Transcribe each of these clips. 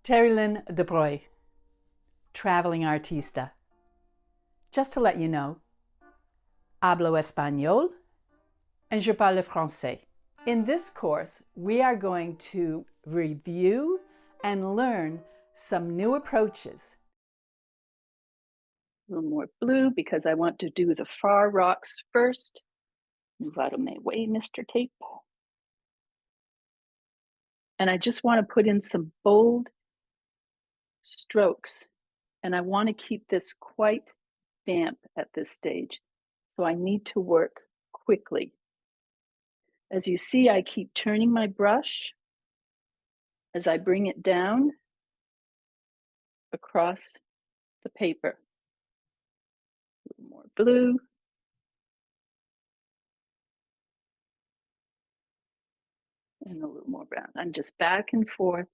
Terrilynn Dubreuil, traveling artista. Just to let you know, hablo español and je parle français. In this course, we are going to review and learn some new approaches. A little more blue because I want to do the far rocks first. Move out of my way, Mr. Tape. And I just want to put in some bold strokes. And I want to keep this quite damp at this stage. So I need to work quickly. As you see, I keep turning my brush as I bring it down across the paper. A little more blue. And a little more brown. I'm just back and forth,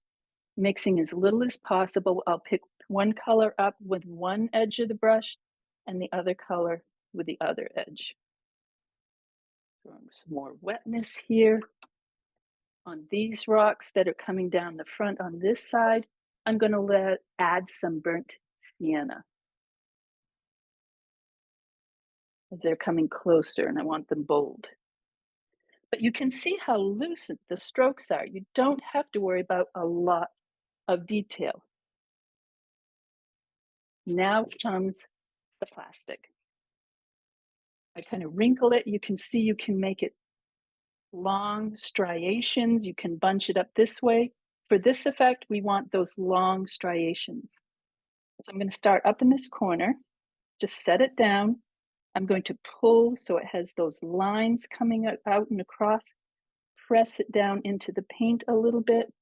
mixing as little as possible. I'll pick one color up with one edge of the brush and the other color with the other edge. Some more wetness here. On these rocks that are coming down the front on this side, I'm going to add some burnt sienna. As they're coming closer and I want them bold. But you can see how loose the strokes are. You don't have to worry about a lot of detail. Now comes the plastic. I kind of wrinkle it. You can see you can make it long striations. You can bunch it up this way. For this effect, we want those long striations. So I'm going to start up in this corner, just set it down. I'm going to pull so it has those lines coming out and across, press it down into the paint a little bit.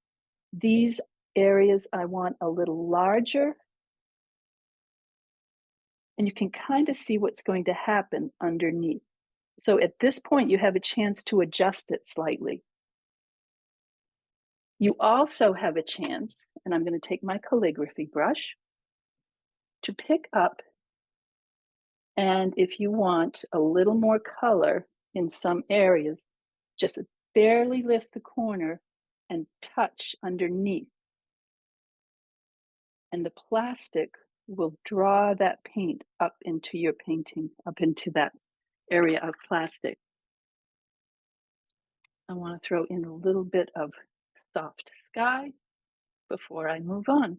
These areas I want a little larger. And you can kind of see what's going to happen underneath. So at this point, you have a chance to adjust it slightly. You also have a chance, and I'm going to take my calligraphy brush, to pick up, and if you want a little more color in some areas, just barely lift the corner and touch underneath. And the plastic will draw that paint up into your painting, up into that area of plastic. I want to throw in a little bit of soft sky before I move on.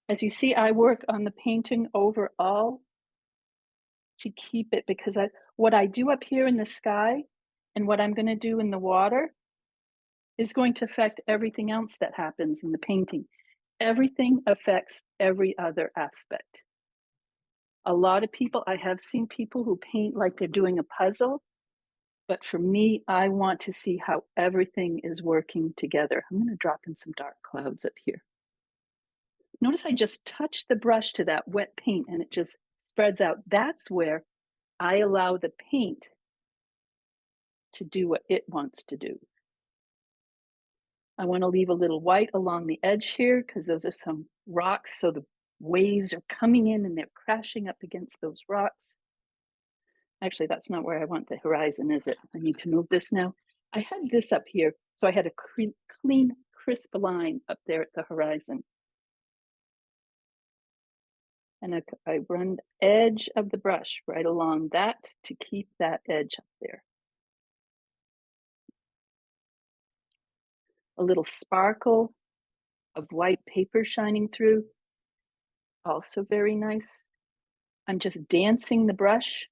As you see, I work on the painting overall to keep it, because what I do up here in the sky and what I'm going to do in the water is going to affect everything else that happens in the painting. Everything affects every other aspect. A lot of people, I have seen people who paint like they're doing a puzzle, but for me, I want to see how everything is working together. I'm going to drop in some dark clouds up here. Notice I just touch the brush to that wet paint and it just spreads out. That's where I allow the paint to do what it wants to do. I want to leave a little white along the edge here because those are some rocks, so the waves are coming in and they're crashing up against those rocks. Actually, that's not where I want the horizon, is it? I need to move this now. I had this up here, so I had a clean, crisp line up there at the horizon. And I run the edge of the brush right along that to keep that edge up there. A little sparkle of white paper shining through, also very nice. I'm just dancing the brush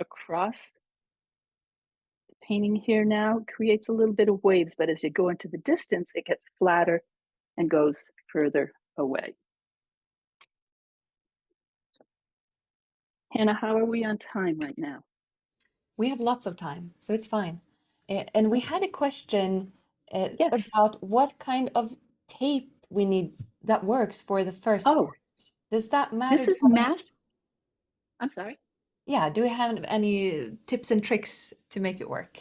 across the painting here now. It creates a little bit of waves, but as you go into the distance, it gets flatter and goes further away. Hannah, how are we on time right now? We have lots of time, so it's fine. And we had a question Yes. about what kind of tape we need that works for the first part. Does that matter? This is mask. I'm sorry. Yeah, do we have any tips and tricks to make it work?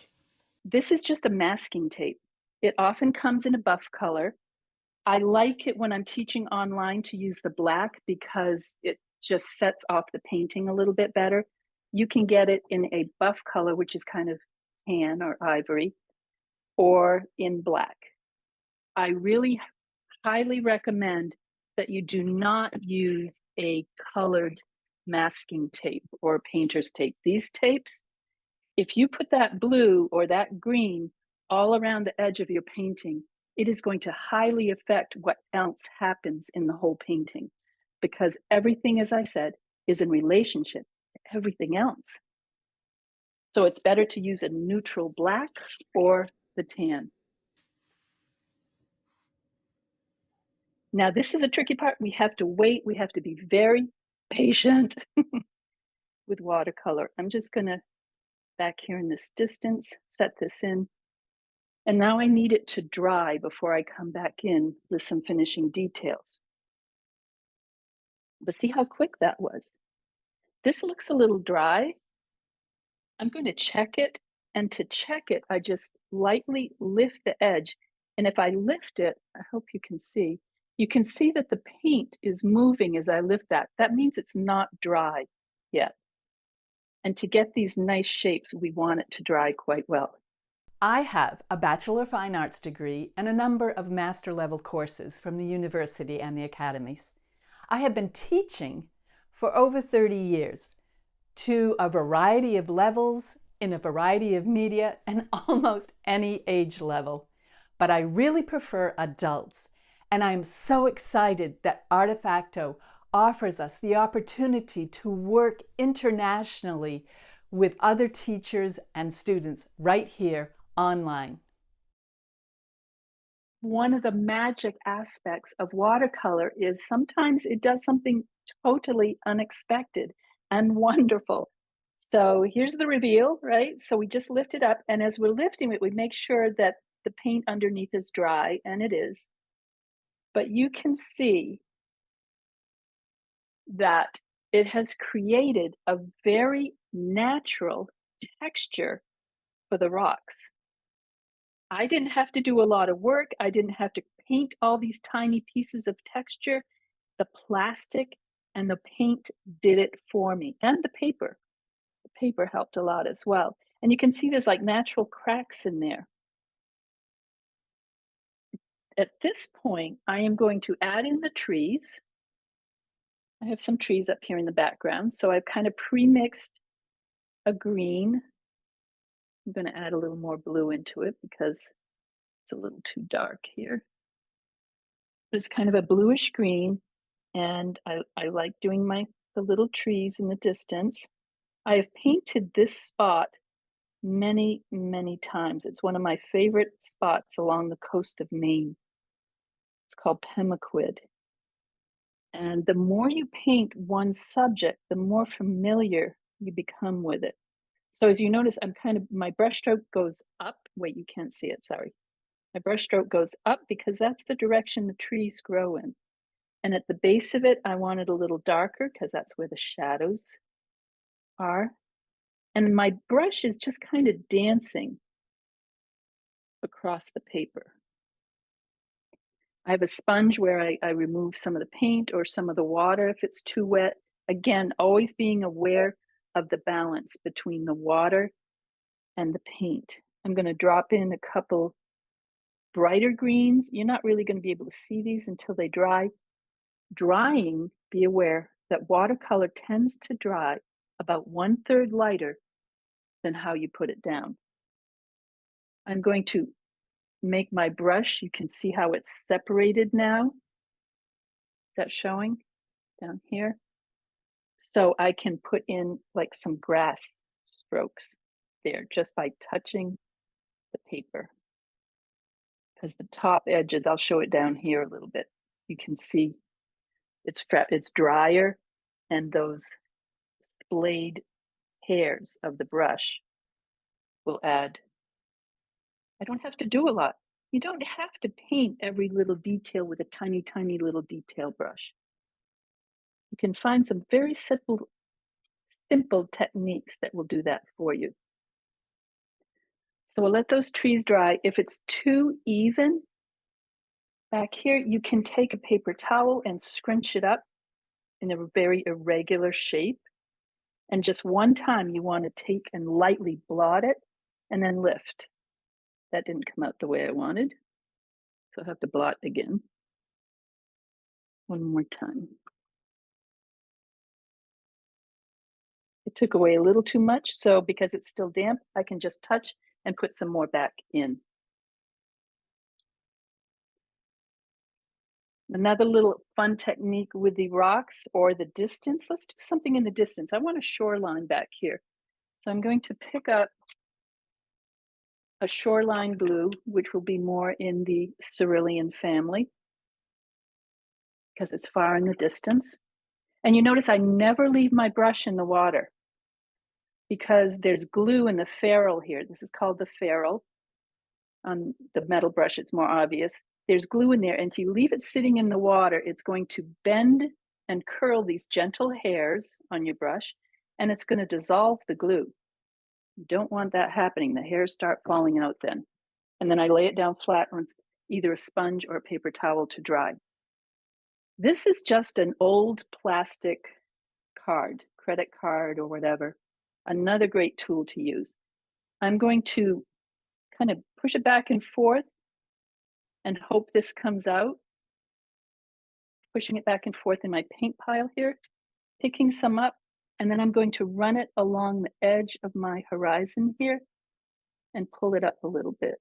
This is just a masking tape. It often comes in a buff color. I like it when I'm teaching online to use the black because it just sets off the painting a little bit better. You can get it in a buff color, which is kind of tan or ivory, or in black. I really highly recommend that you do not use a colored masking tape or painter's tape. These tapes, if you put that blue or that green all around the edge of your painting, it is going to highly affect what else happens in the whole painting, because everything, as I said, is in relationship to everything else. So it's better to use a neutral black or the tan. Now, this is a tricky part. We have to wait. We have to be very patient with watercolor. I'm just going to, back here in this distance, set this in. And now I need it to dry before I come back in with some finishing details. But see how quick that was. This looks a little dry. I'm going to check it. And to check it, I just lightly lift the edge. And if I lift it, I hope you can see that the paint is moving as I lift that. That means it's not dry yet. And to get these nice shapes, we want it to dry quite well. I have a Bachelor of Fine Arts degree and a number of master level courses from the university and the academies. I have been teaching for over 30 years to a variety of levels, in a variety of media, and almost any age level. But I really prefer adults, and I'm so excited that Artefacto offers us the opportunity to work internationally with other teachers and students right here online. One of the magic aspects of watercolor is sometimes it does something totally unexpected and wonderful. So here's the reveal, right? So we just lift it up, and as we're lifting it, we make sure that the paint underneath is dry, and it is. But you can see that it has created a very natural texture for the rocks. I didn't have to do a lot of work. I didn't have to paint all these tiny pieces of texture. The plastic and the paint did it for me, and the paper. The paper helped a lot as well. And you can see there's like natural cracks in there. At this point, I am going to add in the trees. I have some trees up here in the background, so I've kind of pre-mixed a green. I'm going to add a little more blue into it because it's a little too dark here. It's kind of a bluish green, and I like doing the little trees in the distance. I have painted this spot many, many times. It's one of my favorite spots along the coast of Maine. It's called Pemaquid. And the more you paint one subject, the more familiar you become with it. So as you notice, my brush stroke goes up. Wait, you can't see it, sorry. My brush stroke goes up because that's the direction the trees grow in. And at the base of it, I want it a little darker because that's where the shadows are. And my brush is just kind of dancing across the paper. I have a sponge where I remove some of the paint or some of the water if it's too wet. Again, always being aware of the balance between the water and the paint. I'm going to drop in a couple brighter greens. You're not really going to be able to see these until they dry. Drying, be aware that watercolor tends to dry about 1/3 lighter than how you put it down. I'm going to make my brush. You can see how it's separated now. Is that showing down here? So I can put in like some grass strokes there just by touching the paper. Because the top edges, I'll show it down here a little bit. You can see it's drier, and those splayed hairs of the brush will add. I don't have to do a lot. You don't have to paint every little detail with a tiny, tiny little detail brush. You can find some very simple techniques that will do that for you. So we'll let those trees dry. If it's too even back here, you can take a paper towel and scrunch it up in a very irregular shape. And just one time you want to take and lightly blot it and then lift. That didn't come out the way I wanted, so I'll have to blot again. One more time. It took away a little too much, so because it's still damp, I can just touch and put some more back in. Another little fun technique with the rocks or the distance. Let's do something in the distance. I want a shoreline back here. So I'm going to pick up a shoreline blue, which will be more in the Terrilynn family because it's far in the distance. And you notice I never leave my brush in the water because there's glue in the ferrule here. This is called the ferrule. On the metal brush, it's more obvious. There's glue in there, and if you leave it sitting in the water, it's going to bend and curl these gentle hairs on your brush, and it's going to dissolve the glue. You don't want that happening. The hairs start falling out then. And then I lay it down flat on either a sponge or a paper towel to dry. This is just an old plastic card, credit card or whatever. Another great tool to use. I'm going to kind of push it back and forth and hope this comes out. Pushing it back and forth in my paint pile here, picking some up, and then I'm going to run it along the edge of my horizon here and pull it up a little bit.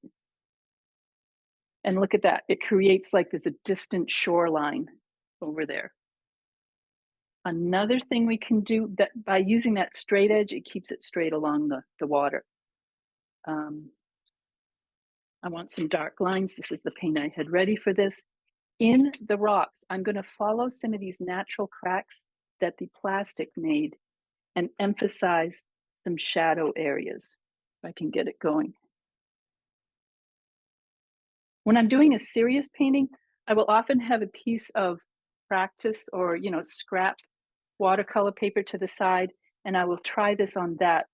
And look at that, it creates like there's a distant shoreline over there. Another thing we can do that by using that straight edge, it keeps it straight along the water. I want some dark lines. This is the paint I had ready for this. In the rocks, I'm going to follow some of these natural cracks that the plastic made and emphasize some shadow areas, if I can get it going. When I'm doing a serious painting, I will often have a piece of practice or, scrap watercolor paper to the side, and I will try this on that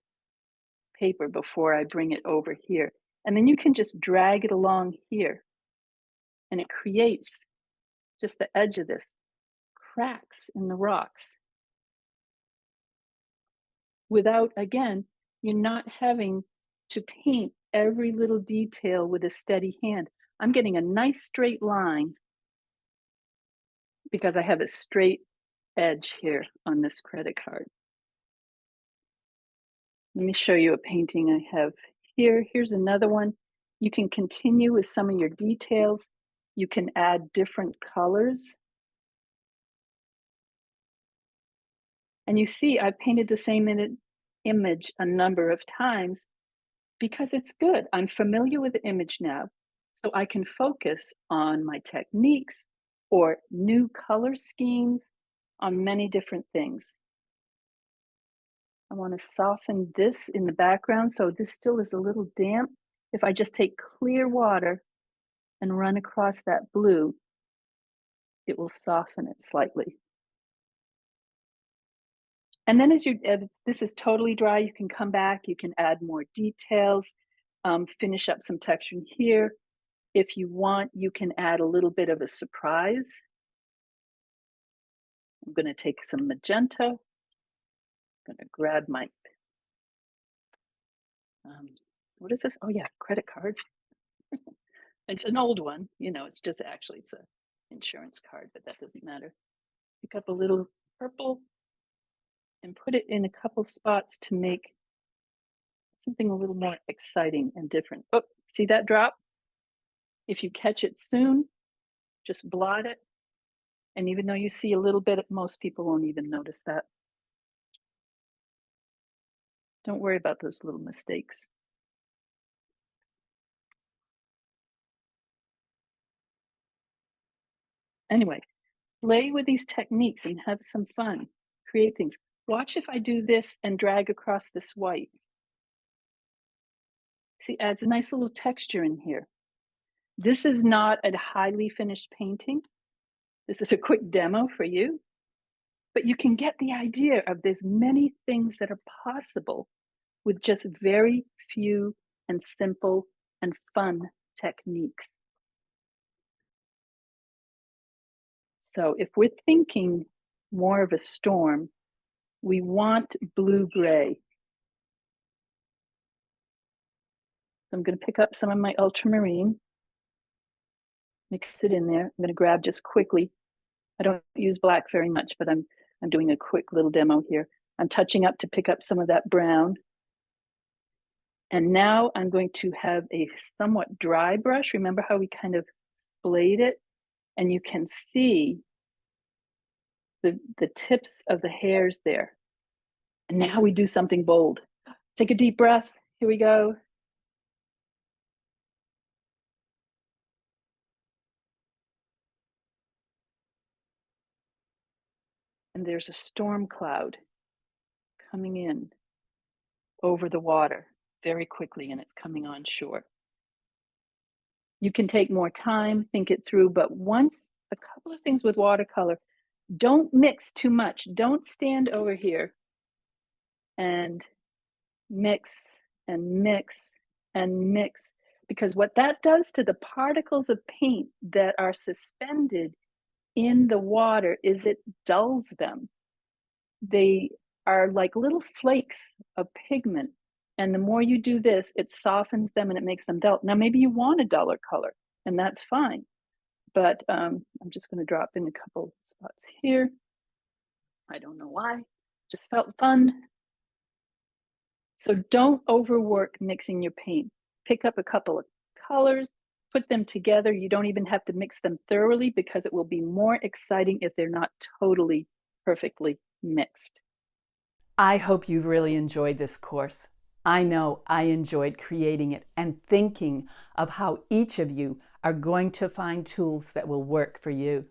paper before I bring it over here. And then you can just drag it along here, and it creates just the edge of this cracks in the rocks. Without, again, you're not having to paint every little detail with a steady hand. I'm getting a nice straight line because I have a straight edge here on this credit card. Let me show you a painting I have here. Here's another one. You can continue with some of your details. You can add different colors. And you see, I've painted the same image a number of times because it's good. I'm familiar with the image now, so I can focus on my techniques or new color schemes on many different things. I want to soften this in the background, so this still is a little damp. If I just take clear water and run across that blue, it will soften it slightly. And then as this is totally dry, you can come back, you can add more details, finish up some texture here. If you want, you can add a little bit of a surprise. I'm going to take some magenta. I'm going to grab my, what is this? Oh yeah, credit card. It's an old one, it's just actually, it's an insurance card, but that doesn't matter. Pick up a little purple and put it in a couple spots to make something a little more exciting and different. Oh, see that drop? If you catch it soon, just blot it. And even though you see a little bit, most people won't even notice that. Don't worry about those little mistakes. Anyway, play with these techniques and have some fun. Create things. Watch if I do this and drag across this white. See, adds a nice little texture in here. This is not a highly finished painting. This is a quick demo for you. But you can get the idea of there's many things that are possible with just very few and simple and fun techniques. So if we're thinking more of a storm, We want blue-gray. So I'm going to pick up some of my ultramarine, mix it in there. I'm going to grab just quickly. I don't use black very much, but I'm doing a quick little demo here. I'm touching up to pick up some of that brown. And now I'm going to have a somewhat dry brush. Remember how we kind of splayed it? And you can see the tips of the hairs there. And now we do something bold. Take a deep breath. Here we go. And there's a storm cloud coming in over the water very quickly, and it's coming on shore. You can take more time, think it through, but once, a couple of things with watercolor, don't mix too much. Don't stand over here and mix and mix and mix, because what that does to the particles of paint that are suspended in the water is it dulls them. They are like little flakes of pigment. And the more you do this, it softens them and it makes them dull. Now, maybe you want a duller color, and that's fine. But I'm just going to drop in a couple spots here. I don't know why, just felt fun. So don't overwork mixing your paint. Pick up a couple of colors, put them together. You don't even have to mix them thoroughly because it will be more exciting if they're not totally perfectly mixed. I hope you've really enjoyed this course. I know I enjoyed creating it and thinking of how each of you are going to find tools that will work for you.